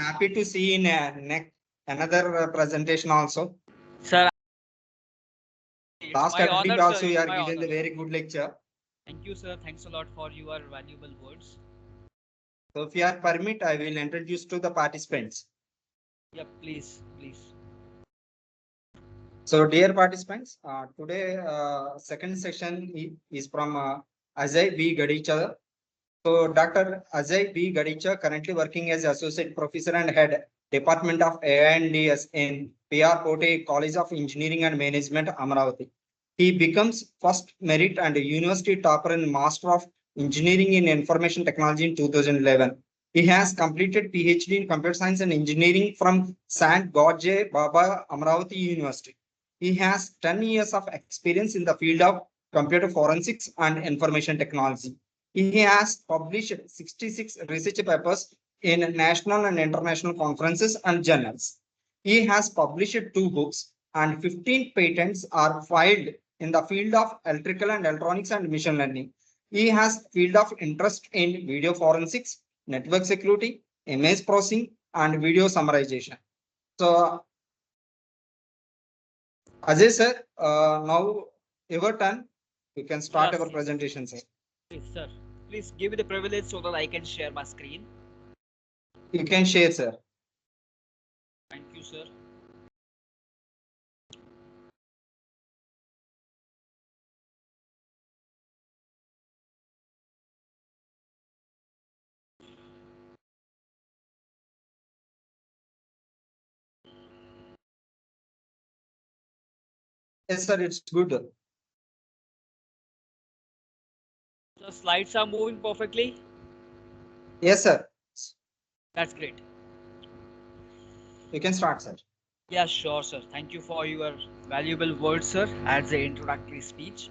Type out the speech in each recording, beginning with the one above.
happy to see in another presentation also. Sir, Last my week honor, also sir. you It's are my giving honor. the very good lecture. Thank you, sir. Thanks a lot for your valuable words. So if you are permit, I will introduce to the participants. Yeah, please, please. So dear participants, today second session is from Ajay B Gadicha. So Dr. Ajay B Gadicha currently working as Associate Professor and Head Department of A&DS in PR Kote College of Engineering and Management, Amravati. He becomes first merit and university topper and Master of Engineering in Information Technology in 2011. He has completed PhD in Computer Science and Engineering from Sant Gorje Baba Amravati University. He has 10 years of experience in the field of computer forensics and information technology. He has published 66 research papers in national and international conferences and journals. He has published 2 books and 15 patents are filed in the field of electrical and electronics and machine learning. He has field of interest in video forensics, network security, image processing, and video summarization. So, Ajay sir, now your turn. You can start Yes. our presentation, sir. Please, sir. Please give me the privilege so that I can share my screen. You can share, sir. Thank you, sir. Yes, sir, it's good. The slides are moving perfectly. Yes, sir. That's great. You can start, sir. Yeah, sure, sir. Thank you for your valuable words, sir, as the introductory speech.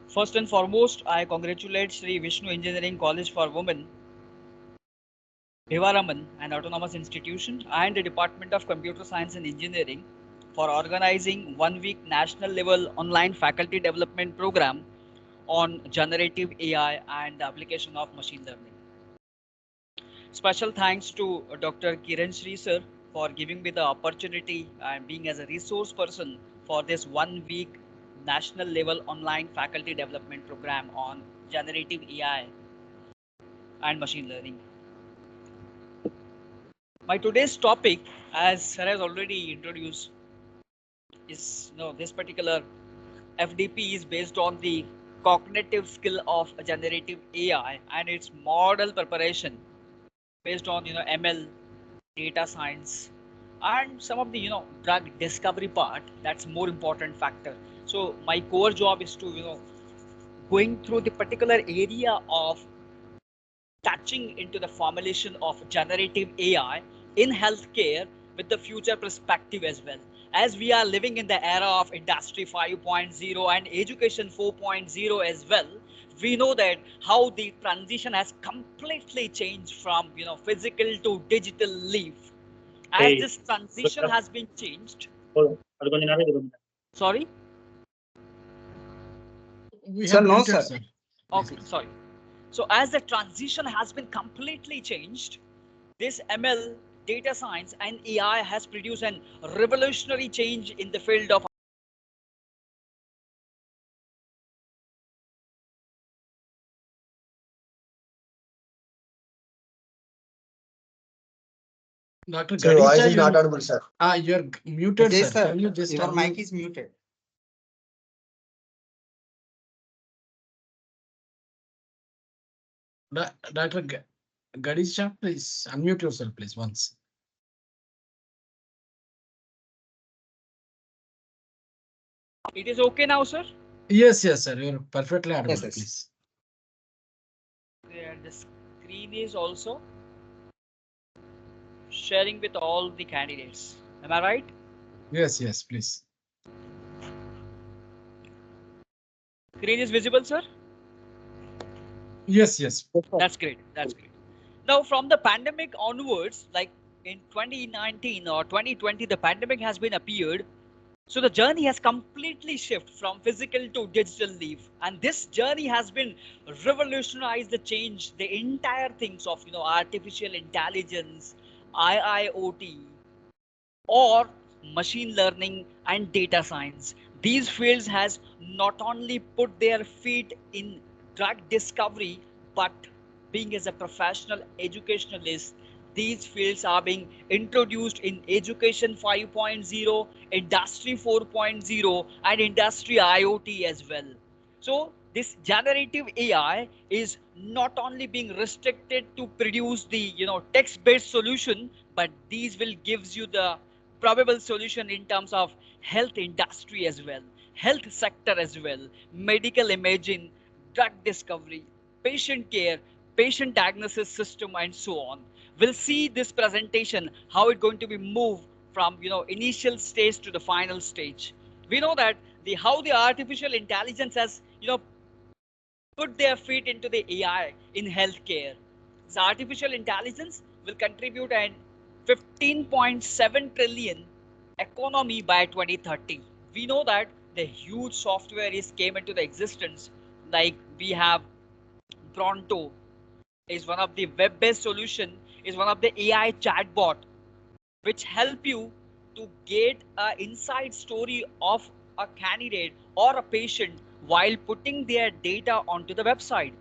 First and foremost, I congratulate Shri Vishnu Engineering College for Women, Bhimavarm, an autonomous institution, and the Department of Computer Science and Engineering for organizing 1 week national level online faculty development program on generative AI and the application of machine learning. Special thanks to Dr. Shri sir for giving me the opportunity and being as a resource person for this 1 week national level online faculty development program on generative AI and machine learning. My today's topic, as sir has already introduced, is this particular FDP is based on the cognitive skill of generative AI and its model preparation based on ML, data science, and some of the drug discovery part. That's more important factor. So my core job is to going through the particular area of touching into the formulation of generative AI in healthcare with the future perspective as well. As we are living in the era of industry 5.0 and education 4.0 as well, we know that how the transition has completely changed from physical to digital life. As this transition has been changed. Sorry? Sir, no, sir. Okay, sorry. So as the transition has been completely changed, this ML, data science, and AI has produced a revolutionary change in the field of Dr. Sir, voice Gadicha, is not audible, sir. you're muted, Yes, sir. sir. Can you just Your mic is muted. Dr. Gadicha, please unmute yourself, please, once. it is okay now, sir? Yes, sir. You're perfectly audible, Yes, yes. please. And the screen is also sharing with all the candidates. Am I right? Yes, please. Screen is visible, sir? Yes. That's great. That's great. Now, from the pandemic onwards, like in 2019 or 2020, the pandemic has been appeared. So the journey has completely shifted from physical to digital leaf, and this journey has been revolutionized the change the entire things of artificial intelligence, IIoT, or machine learning and data science. These fields has not only put their feet in drug discovery, but being as a professional educationalist, these fields are being introduced in education 5.0, industry 4.0, and industry IoT as well. So this generative AI is not only being restricted to produce the text-based solution, but these will gives you the probable solution in terms of health industry as well, health sector as well, medical imaging, drug discovery, patient care, patient diagnosis system, and so on. We'll see this presentation how it's going to be moved from initial stage to the final stage. We know that the how the artificial intelligence has put their feet into the AI in healthcare. So artificial intelligence will contribute an 15.7 trillion economy by 2030. We know that the huge software is came into the existence. Like we have Pronto is one of the web-based solution, is one of the AI chatbot which help you to get an inside story of a candidate or a patient while putting their data onto the website.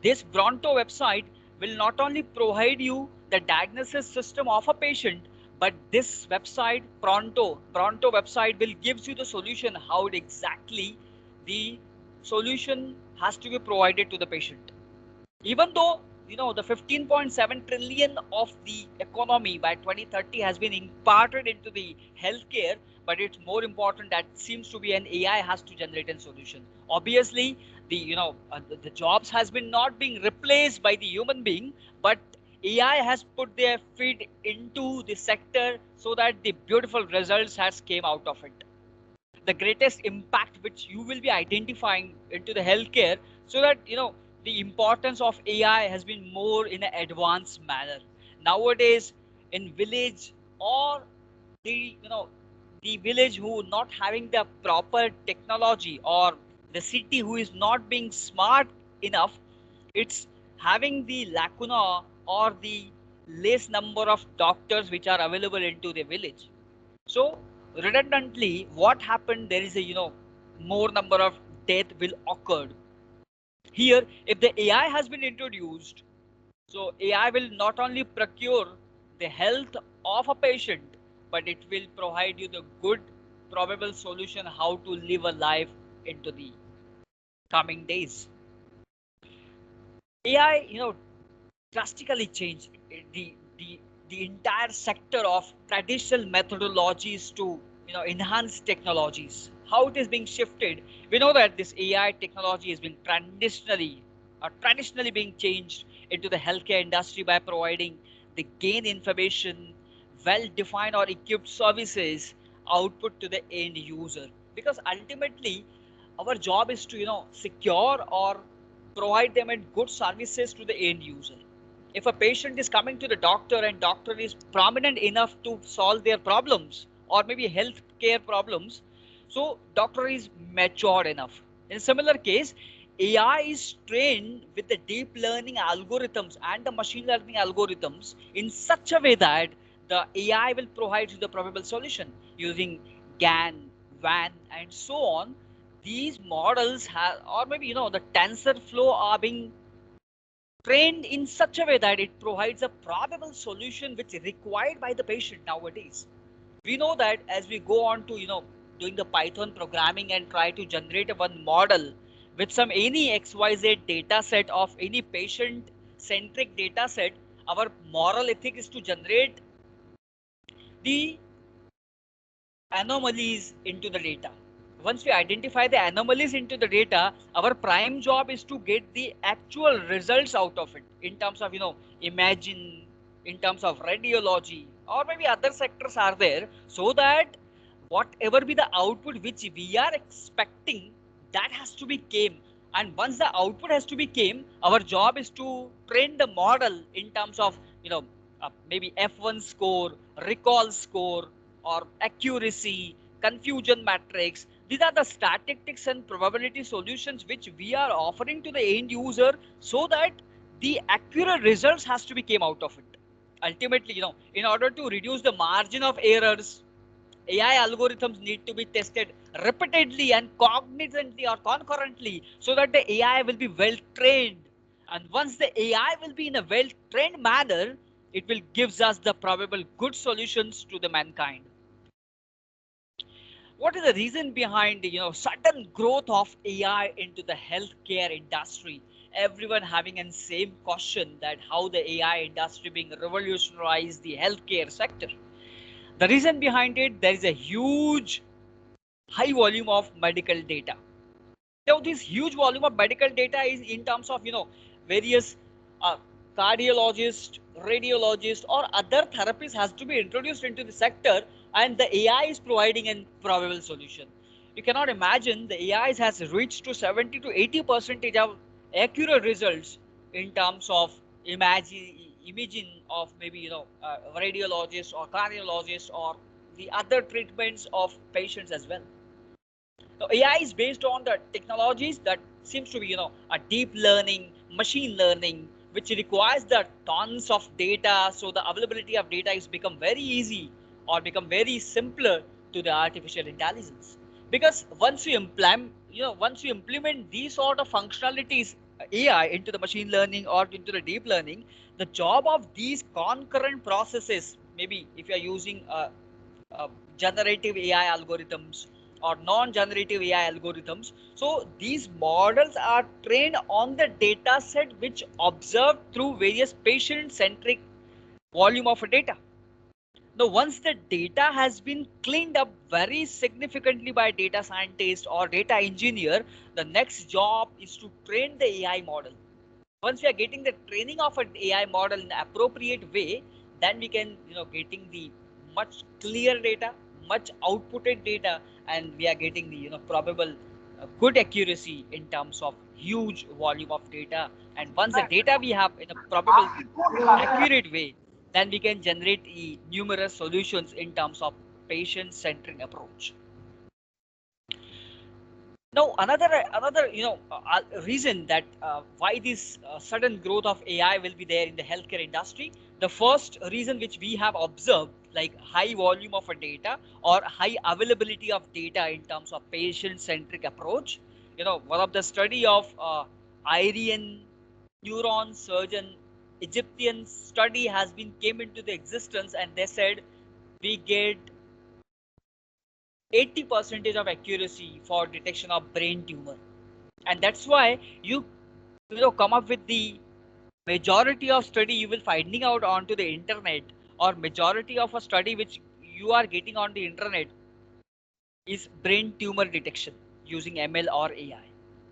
This Bronto website will not only provide you the diagnosis system of a patient, but this website, Bronto website will gives you the solution how exactly the solution has to be provided to the patient. Even though the 15.7 trillion of the economy by 2030 has been imparted into the healthcare, but it's more important that seems to be an AI has to generate a solution. Obviously the jobs has been not being replaced by the human being, but AI has put their feet into the sector so that the beautiful results has came out of it. The greatest impact which you will be identifying into the healthcare, so that the importance of AI has been more in an advanced manner nowadays in village, or the the village who not having the proper technology, or the city who is not being smart enough, it's having the lacuna or the less number of doctors which are available into the village. So redundantly, what happened? There is a more number of death will occur here if the AI has been introduced. So AI will not only procure the health of a patient, but it will provide you the good probable solution how to live a life into the coming days. AI, drastically changed the entire sector of traditional methodologies to enhanced technologies. How it is being shifted, we know that this AI technology has been traditionally being changed into the healthcare industry by providing the gain information, well defined or equipped services output to the end user. Because ultimately our job is to secure or provide them and good services to the end user. If a patient is coming to the doctor and doctor is prominent enough to solve their problems or maybe health care problems, so doctor is matured enough. In a similar case, AI is trained with the deep learning algorithms and the machine learning algorithms in such a way that the AI will provide you the probable solution using GAN, WAN, and so on. These models have, or maybe the TensorFlow are being trained in such a way that it provides a probable solution which is required by the patient nowadays. We know that as we go on to doing the Python programming and try to generate a one model with some any XYZ data set of any patient centric data set, our moral ethic is to generate the anomalies into the data. Once we identify the anomalies into the data, our prime job is to get the actual results out of it in terms of imagine, in terms of radiology, or maybe other sectors are there, so that whatever be the output which we are expecting, that has to be came. And once the output has to be came, our job is to train the model in terms of maybe F1 score, recall score, or accuracy, confusion matrix. These are the statistics and probability solutions which we are offering to the end user so that the accurate results has to be came out of it. Ultimately, in order to reduce the margin of errors, AI algorithms need to be tested repeatedly and cognizantly or concurrently so that the AI will be well trained. And once the AI will be in a well trained manner, it will gives us the probable good solutions to the mankind. What is the reason behind sudden growth of AI into the healthcare industry? Everyone having a same question that how the AI industry being revolutionized the healthcare sector. The reason behind it, there is a huge high volume of medical data. Now this huge volume of medical data is in terms of various uh, cardiologists, radiologists or other therapies has to be introduced into the sector, and the AI is providing a probable solution. You cannot imagine the AI has reached to 70 to 80% of accurate results in terms of imaging of maybe radiologists or cardiologists or the other treatments of patients as well. So AI is based on the technologies that seems to be, a deep learning, machine learning, which requires the tons of data. So the availability of data is become very easy or become very simpler to the artificial intelligence. Because once you implement these sort of functionalities, AI into the machine learning or into the deep learning, the job of these concurrent processes, maybe if you are using generative AI algorithms or non-generative AI algorithms. So these models are trained on the data set which observed through various patient-centric volume of data. Now, once the data has been cleaned up very significantly by data scientist or data engineer, the next job is to train the AI model. Once we are getting the training of an AI model in an appropriate way, then we can getting the much clear data, much outputted data, and we are getting the probable good accuracy in terms of huge volume of data. And once the data we have in a probable accurate way, then we can generate numerous solutions in terms of patient centric approach. Now, another reason that why this sudden growth of AI will be there in the healthcare industry. The first reason which we have observed, like high volume of a data or high availability of data in terms of patient-centric approach. One of the study of Irian neuron surgeon Egyptian study has been came into the existence, and they said we get 80% of accuracy for detection of brain tumor, and that's why you come up with the majority of study you will finding out onto the internet, or majority of a study which you are getting on the internet is brain tumor detection using ML or AI.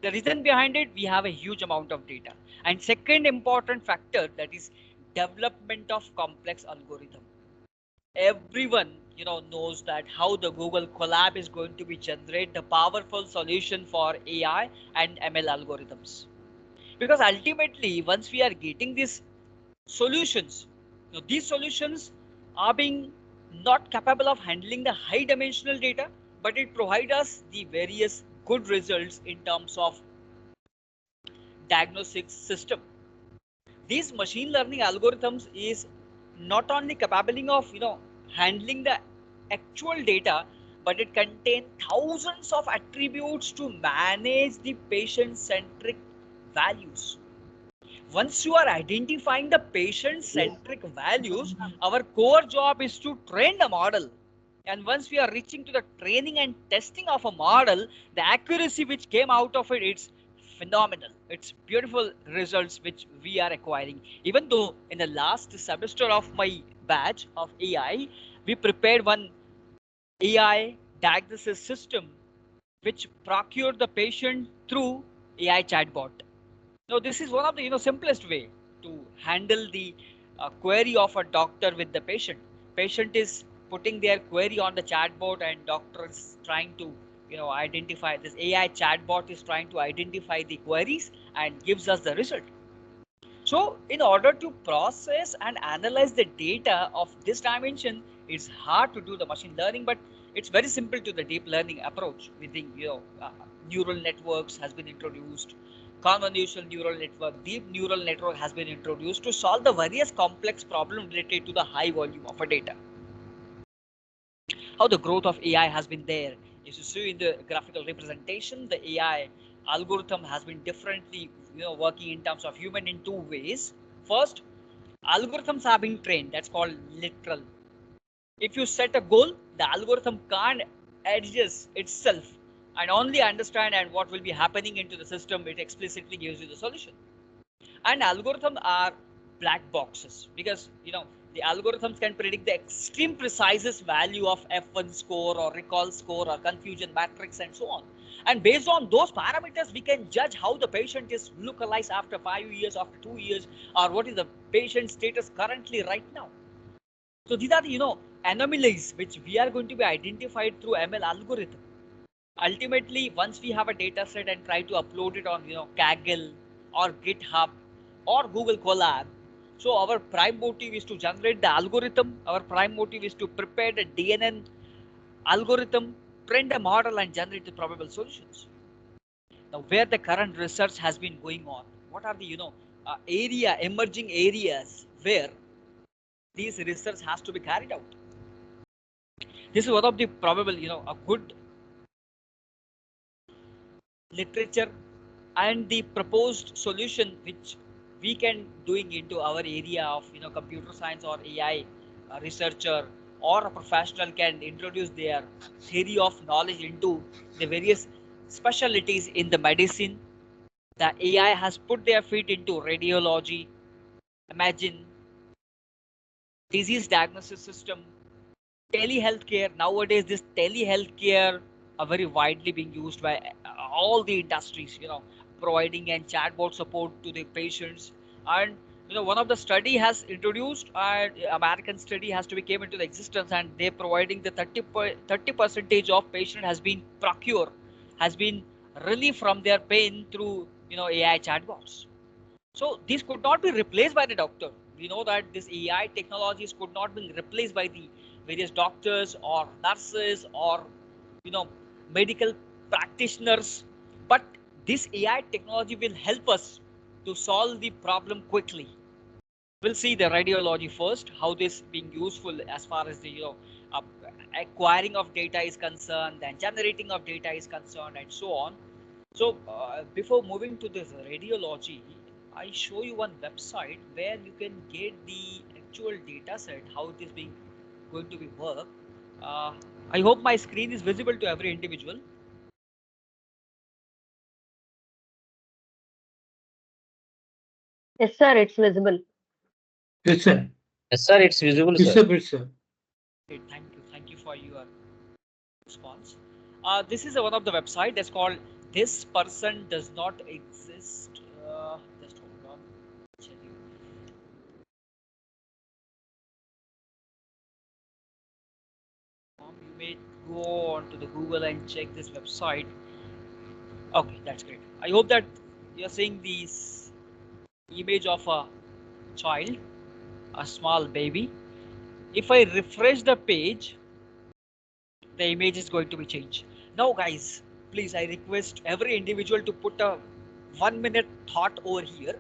The reason behind it, we have a huge amount of data. And second important factor, that is development of complex algorithm. Everyone knows that how the Google Colab is going to be generate the powerful solution for AI and ML algorithms. Because ultimately, once we are getting these solutions, these solutions are being not capable of handling the high dimensional data, but it provides us the various good results in terms of diagnostic system. These machine learning algorithms is not only capable of handling the actual data, but it contains thousands of attributes to manage the patient centric values. Once you are identifying the patient centric values, our core job is to train the model. And once we are reaching to the training and testing of a model, the accuracy which came out of it, it's phenomenal. It's beautiful results which we are acquiring. Even though in the last semester of my batch of AI, we prepared one AI diagnosis system which procured the patient through AI chatbot. Now, this is one of the simplest way to handle the query of a doctor with the patient. Patient is putting their query on the chatbot, and doctor is trying to identify. This AI chatbot is trying to identify the queries and gives us the result. So, in order to process and analyze the data of this dimension, it's hard to do the machine learning. But It's very simple to the deep learning approach. We think, neural networks has been introduced, convolutional neural network, deep neural network has been introduced to solve the various complex problems related to the high volume of a data. How the growth of AI has been there. If you see in the graphical representation, the AI algorithm has been differently, working in terms of human in two ways. First, algorithms have been trained. That's called literal. If you set a goal, the algorithm can't adjust itself and only understand and what will be happening into the system. It explicitly gives you the solution. And algorithms are black boxes because the algorithms can predict the extreme precise value of F1 score or recall score or confusion matrix and so on. And based on those parameters, we can judge how the patient is localized after 5 years, after 2 years, or what is the patient status currently right now. So these are the anomalies which we are going to be identified through ML algorithm. Ultimately, once we have a data set and try to upload it on Kaggle or GitHub or Google Colab, so our prime motive is to generate the algorithm. Our prime motive is to prepare the DNN algorithm, train the model, and generate the probable solutions. Now, where the current research has been going on, what are the emerging areas where these research has to be carried out? This is one of the probable, a good literature and the proposed solution which we can doing into our area of computer science or AI researcher or a professional can introduce their theory of knowledge into the various specialties in the medicine. The AI has put their feet into radiology, imagine disease diagnosis system, telehealthcare. Nowadays this telehealthcare are very widely being used by all the industries, providing and chatbot support to the patients. And one of the study has introduced, American study has to be came into the existence, and they're providing the 30 percentage of patient has been procured, has been relief from their pain through AI chatbots. So this could not be replaced by the doctor. We know that this AI technologies could not be replaced by the various doctors or nurses or medical practitioners. But this AI technology will help us to solve the problem quickly. We'll see the radiology first, how this being useful as far as the uh, acquiring of data is concerned, and generating of data is concerned, and so on. So before moving to this radiology, I show you one website where you can get the actual data set, how it is being going to be work. I hope my screen is visible to every individual. Yes, sir, it's visible. Yes, sir. Yes, sir, it's visible, Yes, sir. sir. Yes, sir. Great, thank you for your response. This is one of the website that's called "This Person Does Not Exist." Just hold on. I'll tell you. You may go on to the Google and check this website. Okay, that's great. I hope that you're seeing this image of a child, a small baby. If I refresh the page, the image is going to be changed. Now, guys, please, I request every individual to put a 1 minute thought over here.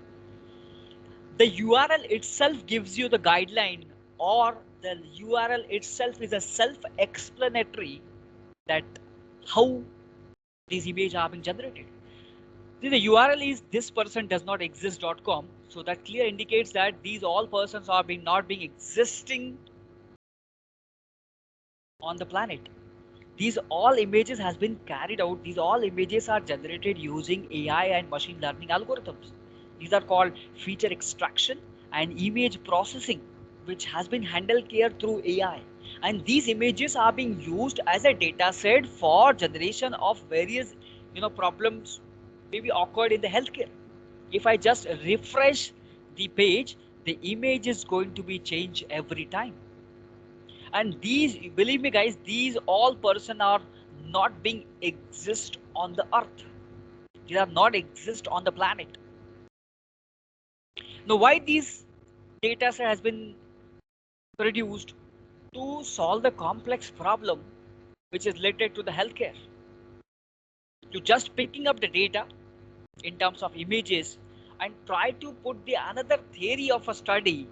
The URL itself gives you the guideline, or the URL itself is a self-explanatory that how these images are being generated. See, the URL is thispersondoesnotexist.com, so that clear indicates that these all persons are not being existing on the planet. These all images has been carried out. These all images are generated using AI and machine learning algorithms. These are called feature extraction and image processing, which has been handled here through AI. And these images are being used as a data set for generation of various problems maybe occurred in the healthcare. If I just refresh the page, the image is going to be changed every time. And these, believe me guys, these all person are not being exist on the earth. They are not exist on the planet. Now why these data set has been produced to solve the complex problem? which is related to the healthcare, to just picking up the data in terms of images and try to put the another theory of a study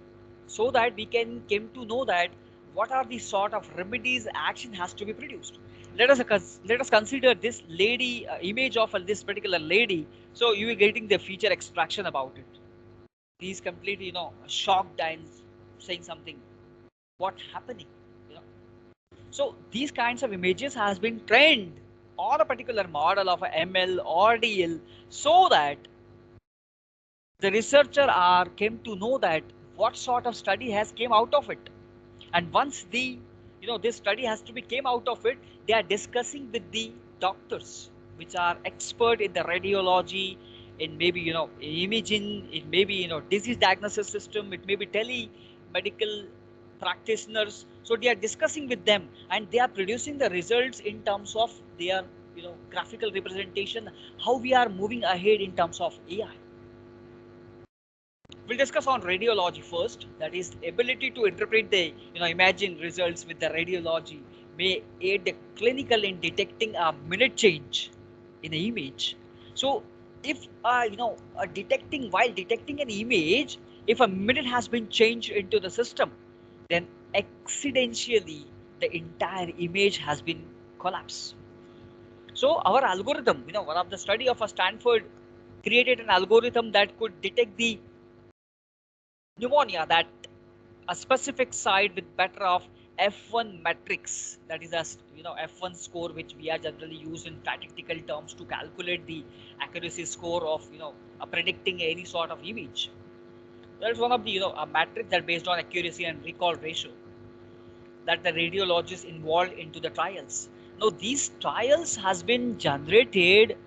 so that we can came to know that what are the sort of remedies action has to be produced. Let us consider this lady image of this particular lady. So you are getting the feature extraction about it. He's completely shocked and saying something what happening, you know so these kinds of images has been trained on a particular model of a ML or DL, so that the researcher are came to know that what sort of study has came out of it. And once the this study has to be came out of it, they are discussing with the doctors which are expert in the radiology, in maybe imaging, it may be disease diagnosis system, it may be tele medical practitioners. So they are discussing with them and they are producing the results in terms of their graphical representation, how we are moving ahead in terms of AI. We'll discuss on radiology first. That is, ability to interpret the imaging results with the radiology may aid the clinical in detecting a minute change in the image. So, if detecting while detecting an image, if a minute has been changed into the system, then accidentally the entire image has been collapsed. So our algorithm, one of the study of a Stanford created an algorithm that could detect the pneumonia that a specific site with better of F1 matrix, that is a F1 score, which we are generally used in statistical terms to calculate the accuracy score of predicting any sort of image. That's one of the a matrix that based on accuracy and recall ratio that the radiologists involved into the trials. Now these trials has been generated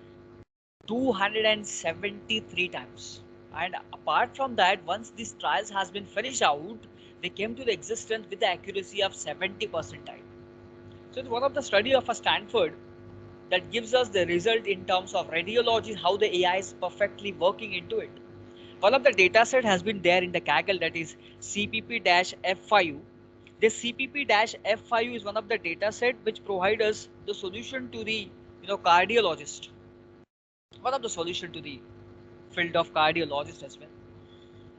273 times, and apart from that, once these trials has been finished out, they came to the existence with the accuracy of 70 percentile. So it's one of the study of a Stanford that gives us the result in terms of radiology, how the AI is perfectly working into it. One of the data set has been there in the Kaggle, that is CPP-F5. This CPP-F5 is one of the data set which provide us the solution to the cardiologist, one of the solution to the field of cardiologist as well.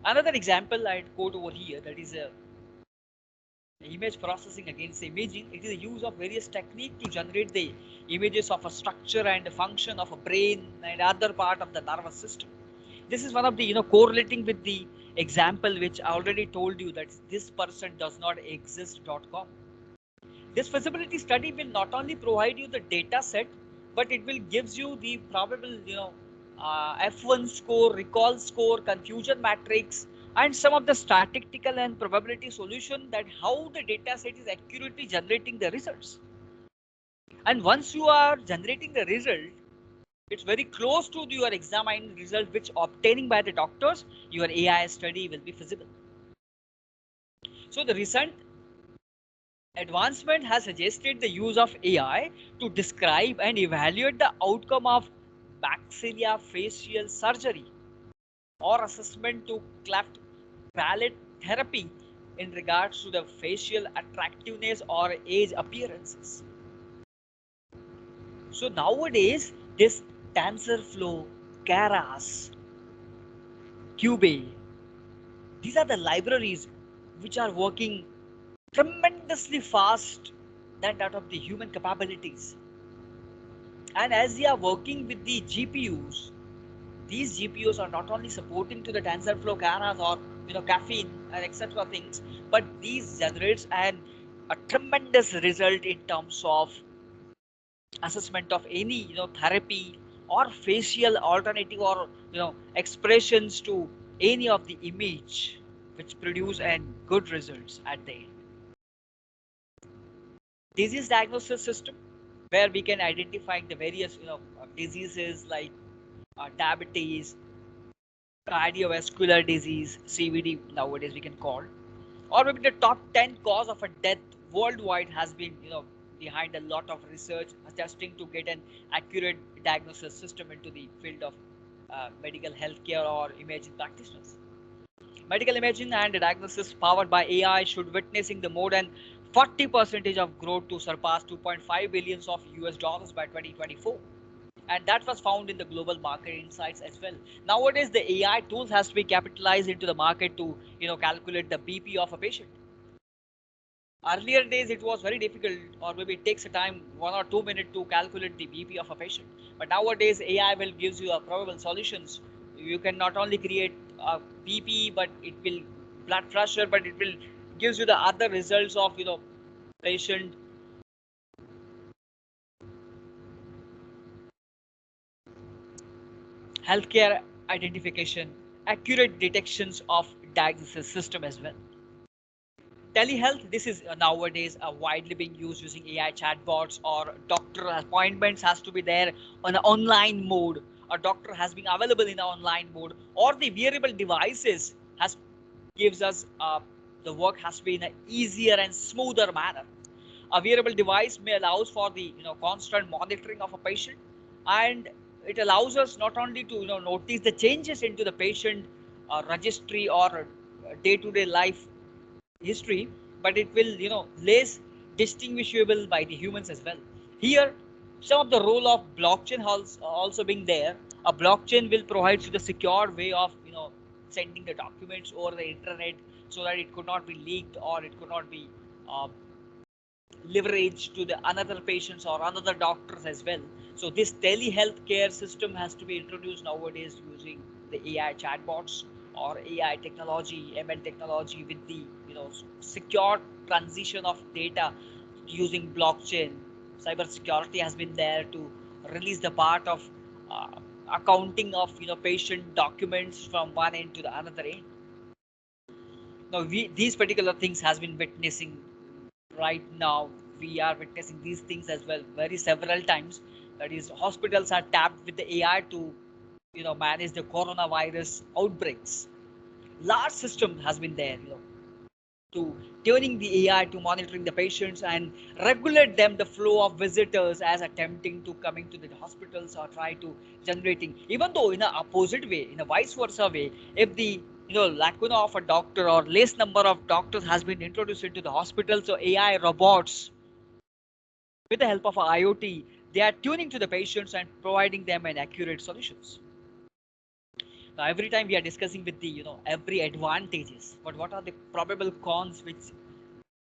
Another example I'd quote over here, that is a image processing against imaging. It is the use of various technique to generate the images of a structure and a function of a brain and other part of the nervous system. This is one of the correlating with the example which I already told you, that this person does not exist.com. This feasibility study will not only provide you the data set, but it will gives you the probable F1 score, recall score, confusion matrix, and some of the statistical and probability solution, that how the data set is accurately generating the results. And once you are generating the result, it's very close to your examined result which obtaining by the doctors, your AI study will be feasible. So the recent advancement has suggested the use of AI to describe and evaluate the outcome of maxillofacial surgery or assessment to cleft palate therapy in regards to the facial attractiveness or age appearances. So nowadays, this TensorFlow, Keras, Cube, these are the libraries which are working tremendously fast than that of the human capabilities. And as they are working with the GPUs, these GPUs are not only supporting to the TensorFlow, Keras, or caffeine and etc. things, but these generates a tremendous result in terms of assessment of any therapy or facial alternative or expressions to any of the image, which produce and good results at the end. Disease diagnosis system, where we can identify the various diseases like diabetes, cardiovascular disease, CVD nowadays we can call, or maybe the top 10 cause of a death worldwide has been behind a lot of research attesting to get an accurate diagnosis system into the field of medical healthcare or imaging practitioners. Medical imaging and diagnosis powered by AI should witnessing the more than 40% of growth to surpass 2.5 billions of US dollars by 2024. And that was found in the global market insights as well. Nowadays, the AI tools has to be capitalized into the market to calculate the BP of a patient. Earlier days, it was very difficult, or maybe it takes a time 1 or 2 minutes to calculate the BP of a patient. But nowadays, AI will gives you a probable solutions. You can not only create a BP, but it will blood pressure, but it will gives you the other results of patient healthcare identification, accurate detections of diagnosis system as well. Telehealth, this is nowadays widely being used using AI chatbots, or doctor appointments has to be there on an online mode. A doctor has been available in an online mode, or the wearable devices has gives us the work has to be in an easier and smoother manner. A wearable device may allows for the constant monitoring of a patient, and it allows us not only to notice the changes into the patient registry or day-to-day life history, but it will less distinguishable by the humans as well. Here, some of the role of blockchain has also being there. A blockchain will provide you the secure way of sending the documents over the internet, so that it could not be leaked, or it could not be uh, leveraged to the another patients or another doctors as well. So this telehealth care system has to be introduced nowadays using the AI chatbots or AI technology, ML technology, with the secure transition of data using blockchain. Cyber security has been there to release the part of uh, accounting of patient documents from one end to the another end. Now these particular things has been witnessing right now. We are witnessing these things as well very several times. That is, hospitals are tapped with the AI to manage the coronavirus outbreaks. Large system has been there to tuning the AI to monitoring the patients and regulate them the flow of visitors as attempting to coming to the hospitals, or try to generating, even though in a opposite way, in a vice versa way, if the lacuna of a doctor or less number of doctors has been introduced into the hospital, so AI robots with the help of IoT, they are tuning to the patients and providing them an accurate solutions. Now, every time we are discussing with the every advantages, but what are the probable cons which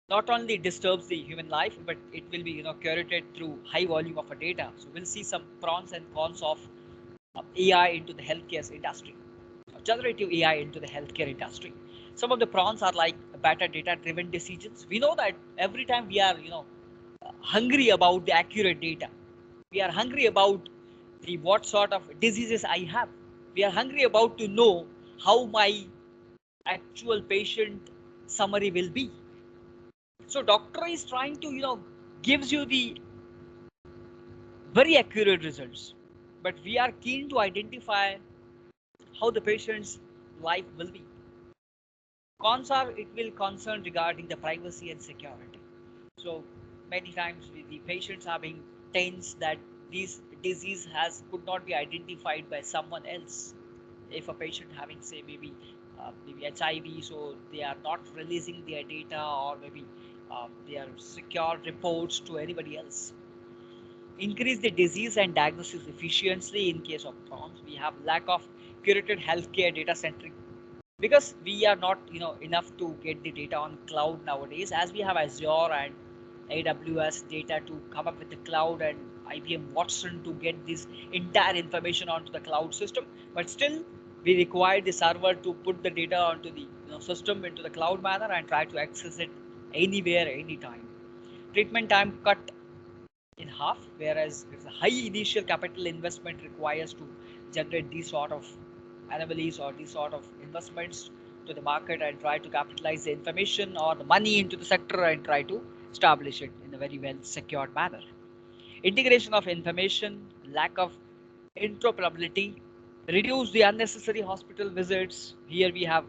not only disturbs the human life, but it will be curated through high volume of a data. So we'll see some pros and cons of AI into the healthcare industry, generative AI into the healthcare industry. Some of the pros are like better data driven decisions. We know that every time we are hungry about the accurate data, we are hungry about the what sort of diseases I have, we are hungry about to know how my actual patient summary will be. So doctor is trying to gives you the very accurate results, but we are keen to identify how the patient's life will be. Cons are, it will concern regarding the privacy and security. So many times the patients are being tense that this disease has could not be identified by someone else. If a patient having say maybe HIV, so they are not releasing their data, or maybe their secure reports to anybody else. Increase the disease and diagnosis efficiency. In case of prawns, we have lack of curated healthcare data centric, because we are not enough to get the data on cloud nowadays, as we have Azure and AWS data to come up with the cloud, and IBM Watson to get this entire information onto the cloud system. But still, we require the server to put the data onto the system into the cloud manner and try to access it anywhere, anytime. Treatment time cut in half, whereas there's a high initial capital investment requires to generate these sort of anomalies or these sort of investments to the market, and try to capitalize the information or the money into the sector and try to establish it in a very well secured manner. Integration of information, lack of interoperability, reduce the unnecessary hospital visits. Here we have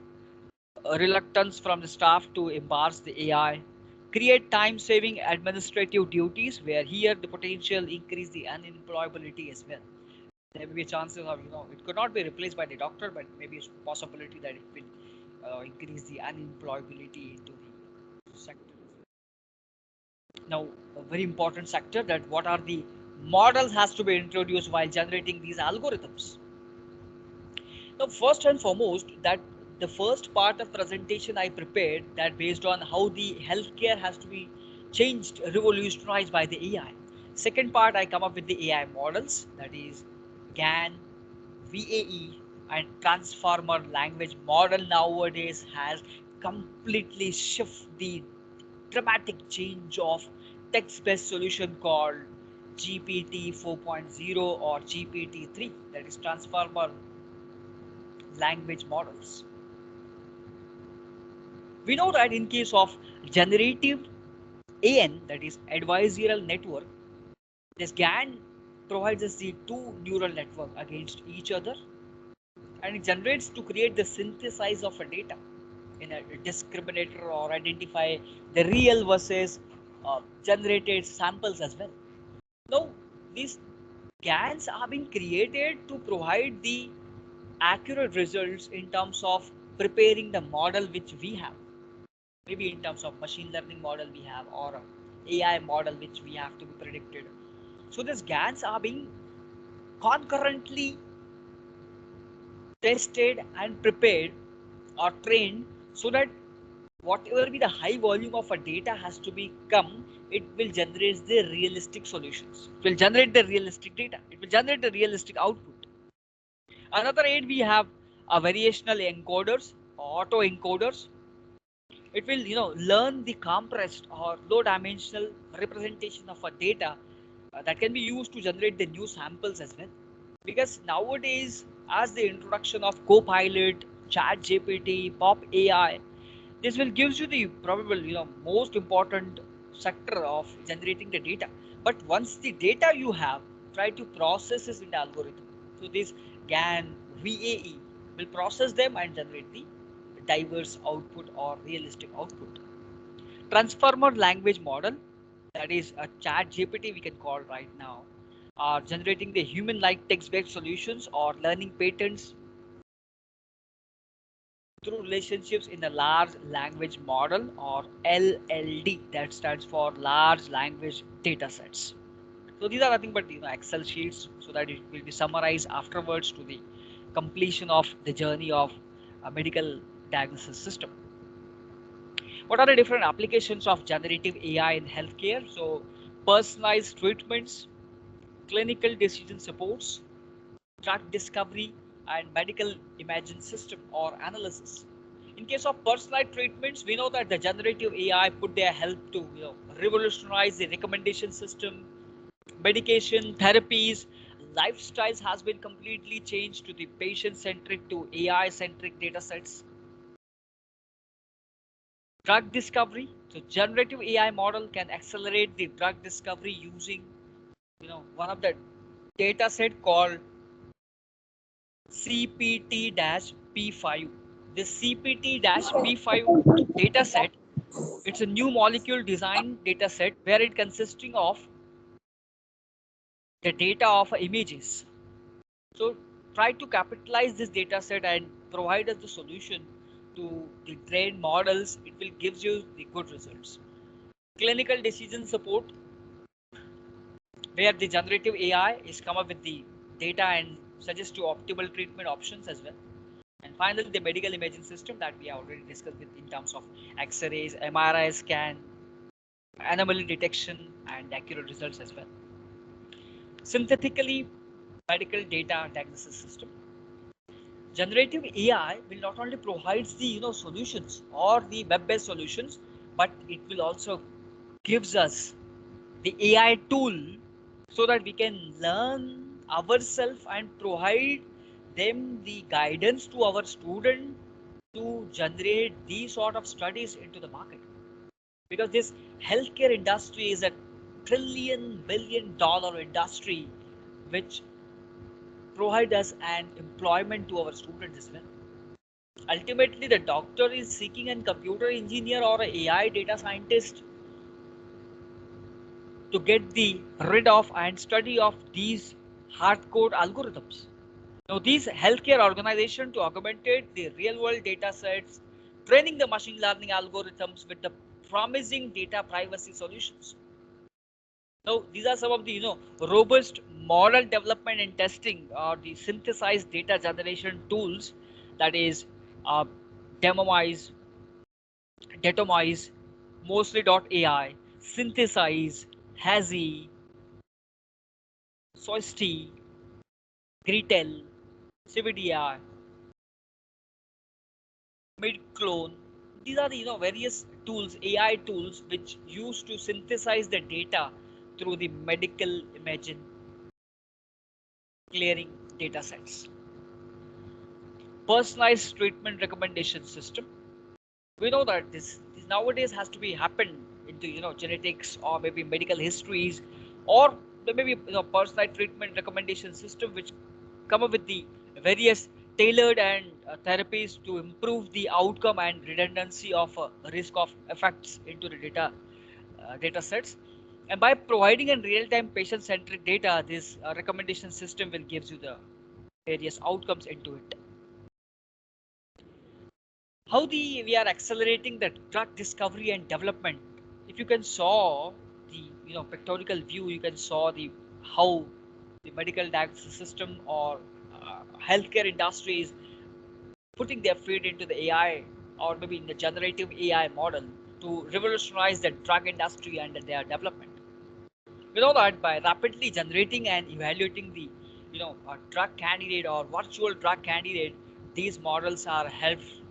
a reluctance from the staff to embrace the AI, create time-saving administrative duties, where here the potential increase the unemployability as well. There may be chances of it could not be replaced by the doctor, but maybe it's possibility that it will increase the unemployability into the sector. now a very important sector, that what are the models has to be introduced while generating these algorithms. Now, first and foremost, that the first part of presentation I prepared, that based on how the healthcare has to be changed, revolutionized by the AI. Second part, I come up with the AI models, that is GAN, VAE, and transformer language model nowadays has completely shift the dramatic change of text-based solution called GPT 4.0 or GPT 3, that is transformer language models. We know that in case of generative AN, that is adversarial network, this GAN provides us the two neural network against each other, and it generates to create the synthesis of a data in a discriminator or identify the real versus generated samples as well. Now, these GANs are being created to provide the accurate results in terms of preparing the model which we have, maybe in terms of machine learning model we have or AI model which we have to be predicted. So these GANs are being concurrently tested and prepared or trained, so that whatever be the high volume of a data has to be come, it will generate the realistic solutions. It will generate the realistic data. It will generate the realistic output. Another aid we have are variational encoders, auto encoders. It will learn the compressed or low dimensional representation of a data that can be used to generate the new samples as well. Because nowadays, as the introduction of Copilot, Chat GPT, Pop AI, this will gives you the probable most important sector of generating the data. But once the data you have, try to process this in the algorithm. So this GAN, VAE will process them and generate the diverse output or realistic output. Transformer language model, that is a Chat GPT we can call right now, are generating the human-like text-based solutions or learning patterns through relationships in a large language model or LLD, that stands for large language data sets. So these are nothing but Excel sheets, so that it will be summarized afterwards to the completion of the journey of a medical diagnosis system. What are the different applications of generative AI in healthcare? So personalized treatments, clinical decision supports, drug discovery, and medical imaging system or analysis. In case of personalized treatments, we know that the generative AI put their help to revolutionize the recommendation system, medication, therapies, lifestyles has been completely changed to the patient-centric to AI-centric data sets. Drug discovery, so generative AI model can accelerate the drug discovery using one of the data set called CPT-P5. This CPT-P5 data set, it's a new molecule design data set where it consisting of the data of images. So try to capitalize this data set and provide us the solution to the trained models. It will gives you the good results. Clinical decision support, where the generative AI is come up with the data and suggest to optimal treatment options as well. And finally, the medical imaging system that we have already discussed with in terms of X-rays, MRI scan, anomaly detection, and accurate results as well. Synthetically medical data diagnosis system. Generative AI will not only provide the solutions or the web-based solutions, but it will also gives us the AI tool so that we can learn ourselves and provide them the guidance to our student to generate these sort of studies into the market. Because this healthcare industry is a trillion-billion-dollar industry which provide us an employment to our students as well. Ultimately, the doctor is seeking a computer engineer or an AI data scientist to get the rid of and study of these hardcore algorithms. Now, these healthcare organizations to augmentate the real-world data sets, training the machine learning algorithms with the promising data privacy solutions. Now, these are some of the robust model development and testing or the synthesized data generation tools, that is uh, Demomize, Datomize, Mostly.ai, Synthesize, Hazy, Soisty, Gretel, CBDI, Midclone. These are the various tools, AI tools, which used to synthesize the data through the medical imaging clearing data sets. Personalized treatment recommendation system. We know that this nowadays has to be happened into genetics or maybe medical histories, or maybe personalized treatment recommendation system which come up with the various tailored and therapies to improve the outcome and redundancy of risk of effects into the data sets. And by providing a real-time patient-centric data, this recommendation system will gives you the various outcomes into it. How we are accelerating the drug discovery and development. If you can saw the pictorial view, you can saw the how the medical diagnosis system or healthcare industry is putting their feet into the AI or maybe in the generative AI model to revolutionize the drug industry and their development. We know that by rapidly generating and evaluating the a drug candidate or virtual drug candidate, these models are helped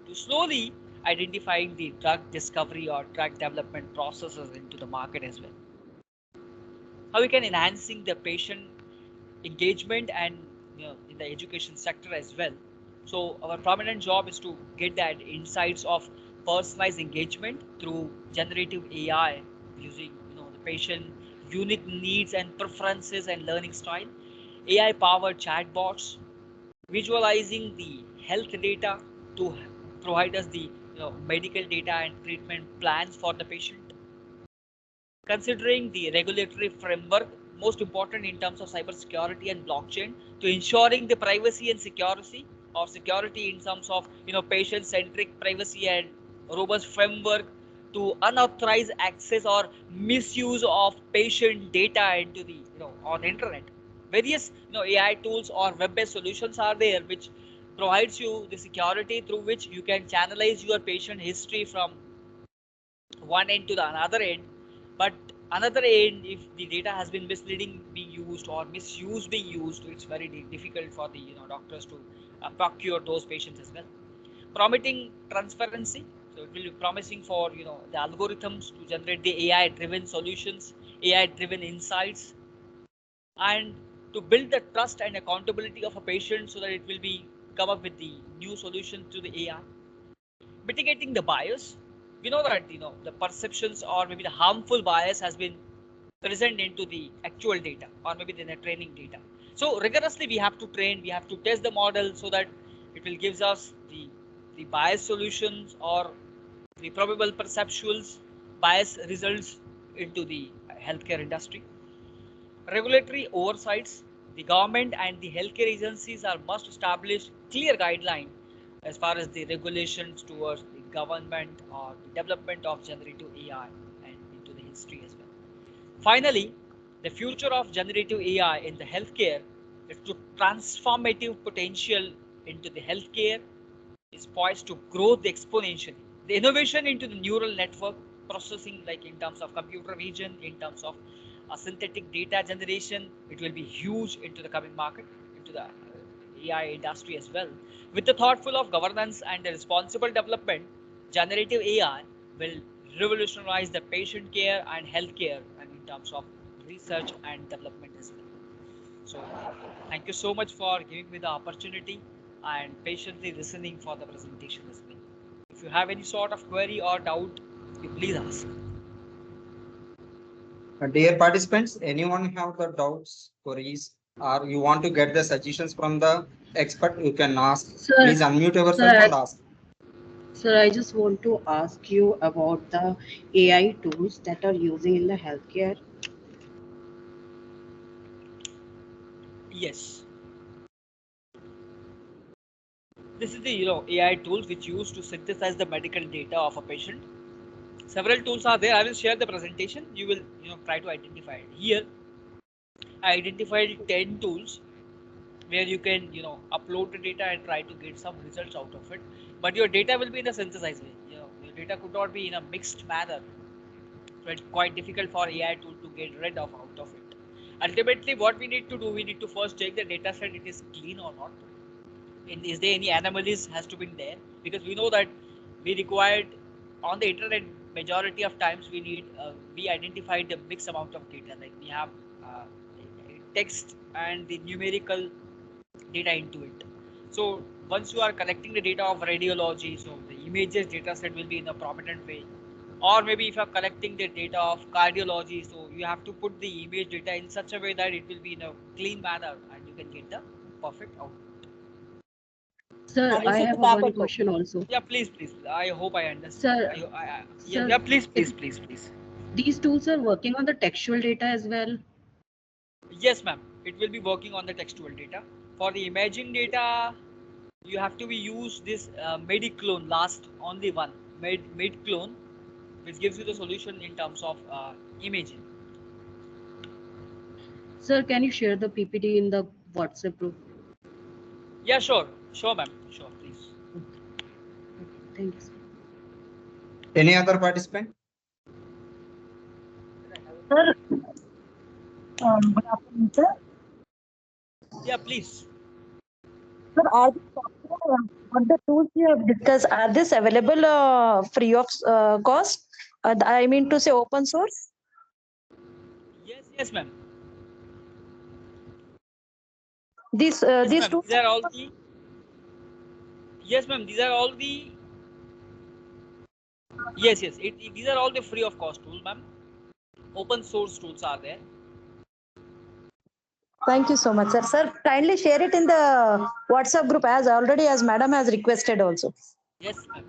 to slowly identifying the drug discovery or drug development processes into the market as well. How we can enhancing the patient engagement and in the education sector as well. So our prominent job is to get that insights of personalized engagement through generative AI using the patient unique needs and preferences and learning style, AI powered chatbots, visualizing the health data to provide us the medical data and treatment plans for the patient, considering the regulatory framework most important in terms of cybersecurity and blockchain to ensuring the privacy and security or security in terms of patient centric privacy and robust framework to unauthorized access or misuse of patient data into the on the internet. Various AI tools or web based solutions are there which provides you the security through which you can channelize your patient history from one end to the another end. But another end, if the data has been misleading being used or misused being used, it's very difficult for the doctors to procure those patients as well. Promoting transparency, so it will be promising for the algorithms to generate the AI driven solutions, AI driven insights, and to build the trust and accountability of a patient so that it will be come up with the new solution to the AI. Mitigating the bias. We know that the perceptions or maybe the harmful bias has been present into the actual data or maybe in the training data. So rigorously we have to train, we have to test the model so that it will gives us the bias solutions or the probable perceptuals bias results into the healthcare industry. Regulatory oversights. The government and the healthcare agencies are must establish clear guidelines as far as the regulations towards the government or the development of generative AI and into the history as well. Finally, the future of generative AI in the healthcare is to transformative potential into the healthcare is poised to grow the exponentially. The innovation into the neural network processing, like in terms of computer vision, in terms of synthetic data generation, it will be huge into the coming market, into the AI industry as well. With the thoughtful of governance and the responsible development, generative AI will revolutionize the patient care and healthcare and in terms of research and development as well. So thank you so much for giving me the opportunity and patiently listening for the presentation as well. If you have any sort of query or doubt, you please ask. Dear participants, anyone have the doubts, queries, or you want to get the suggestions from the expert, you can ask. Please Sir, unmute yourself sir, and ask. sir, I just want to ask you about the AI tools that are using in the healthcare. Yes, this is the AI tools which used to synthesize the medical data of a patient Several tools are there. I will share the presentation. You will try to identify it. Here I identified 10 tools where you can upload the data and try to get some results out of it. But your data will be in a synthesized way. Your data could not be in a mixed manner. So it's quite difficult for AI tool to get rid of out of it. Ultimately, what we need to do, we need to first check the data set it is clean or not. Is there any anomalies has to be there? Because we know that we required on the internet majority of times we identified the mixed amount of data, like we have text and the numerical data into it. So once you are collecting the data of radiology, so the images data set will be in a prominent way. Or maybe if you are collecting the data of cardiology, so you have to put the image data in such a way that it will be in a clean manner and you can get the perfect output. Sir, And I also the have backup one copy. question also. Yeah, please. I hope I understand. Sir, Yeah, sir, please. is these tools are working on the textual data as well? Yes, ma'am. It will be working on the textual data. For the imaging data, you have to be use this clone last only one mid clone, which gives you the solution in terms of imaging. Sir, can you share the PPT in the WhatsApp group? Yeah, sure, ma'am, sure, please. Okay, thank you, sir. Any other participant? Sir, good afternoon, sir. Yeah, please. Sir, what the tools you have discussed, are this available free of cost? I mean to say open source? Yes, ma'am. These Yes, these ma'am. tools. These are all the. Yes, ma'am. These are all the. Yes. These are all the free of cost tools, ma'am. Open source tools are there. Thank you so much, sir. Sir, kindly share it in the WhatsApp group as madam has requested also. Yes, ma'am.